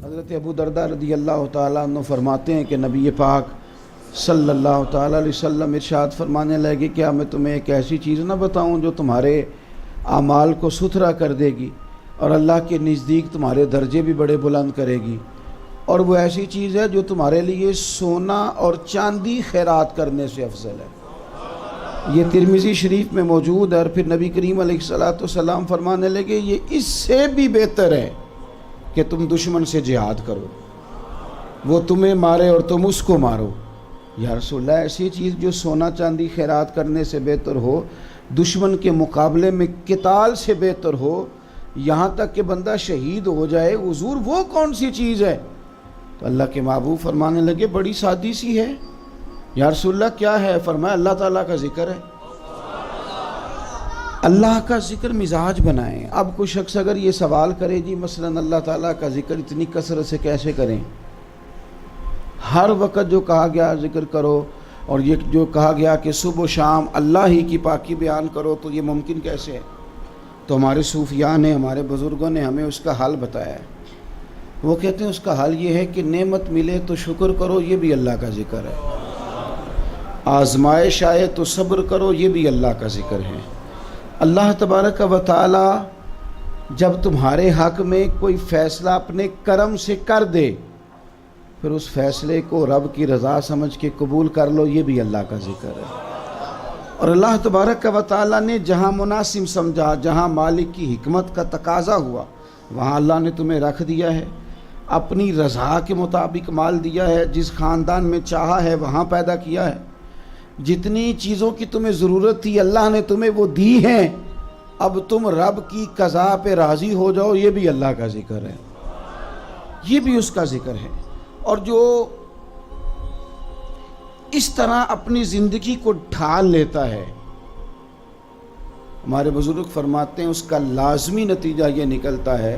حضرت ابو درداء رضی اللہ تعالیٰ عنہ فرماتے ہیں کہ نبی پاک صلی اللہ تعالیٰ علیہ وسلم ارشاد فرمانے لگے کیا میں تمہیں ایک ایسی چیز نہ بتاؤں جو تمہارے اعمال کو ستھرا کر دے گی اور اللہ کے نزدیک تمہارے درجے بھی بڑے بلند کرے گی، اور وہ ایسی چیز ہے جو تمہارے لیے سونا اور چاندی خیرات کرنے سے افضل ہے۔ یہ ترمذی شریف میں موجود ہے۔ اور پھر نبی کریم علیہ الصلوۃ والسلام فرمانے لگے یہ اس سے بھی بہتر ہے کہ تم دشمن سے جہاد کرو، وہ تمہیں مارے اور تم اس کو مارو۔ یا رسول اللہ، ایسی چیز جو سونا چاندی خیرات کرنے سے بہتر ہو، دشمن کے مقابلے میں قتال سے بہتر ہو، یہاں تک کہ بندہ شہید ہو جائے، حضور وہ کون سی چیز ہے؟ تو اللہ کے محبوب فرمانے لگے بڑی سادی سی ہے۔ یا رسول اللہ کیا ہے؟ فرمایا اللہ تعالیٰ کا ذکر ہے۔ اللہ کا ذکر مزاج بنائیں۔ اب کوئی شخص اگر یہ سوال کرے جی مثلا اللہ تعالیٰ کا ذکر اتنی کثرت سے کیسے کریں؟ ہر وقت جو کہا گیا ذکر کرو، اور یہ جو کہا گیا کہ صبح و شام اللہ ہی کی پاکی بیان کرو، تو یہ ممکن کیسے ہے؟ تو ہمارے صوفیاء نے، ہمارے بزرگوں نے ہمیں اس کا حل بتایا ہے۔ وہ کہتے ہیں اس کا حل یہ ہے کہ نعمت ملے تو شکر کرو، یہ بھی اللہ کا ذکر ہے۔ آزمائش آئے تو صبر کرو، یہ بھی اللہ کا ذکر ہے۔ اللہ تبارک و تعالی جب تمہارے حق میں کوئی فیصلہ اپنے کرم سے کر دے، پھر اس فیصلے کو رب کی رضا سمجھ کے قبول کر لو، یہ بھی اللہ کا ذکر ہے۔ اور اللہ تبارک و تعالی نے جہاں مناسب سمجھا، جہاں مالک کی حکمت کا تقاضا ہوا، وہاں اللہ نے تمہیں رکھ دیا ہے، اپنی رضا کے مطابق مال دیا ہے، جس خاندان میں چاہا ہے وہاں پیدا کیا ہے، جتنی چیزوں کی تمہیں ضرورت تھی اللہ نے تمہیں وہ دی ہیں، اب تم رب کی قضا پہ راضی ہو جاؤ، یہ بھی اللہ کا ذکر ہے، یہ بھی اس کا ذکر ہے۔ اور جو اس طرح اپنی زندگی کو ڈھال لیتا ہے، ہمارے بزرگ فرماتے ہیں اس کا لازمی نتیجہ یہ نکلتا ہے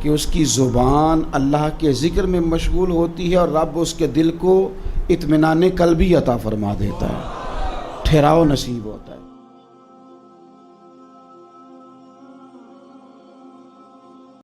کہ اس کی زبان اللہ کے ذکر میں مشغول ہوتی ہے، اور رب اس کے دل کو اطمینان قلبی عطا فرما دیتا ہے، ٹھہراؤ نصیب ہوتا ہے۔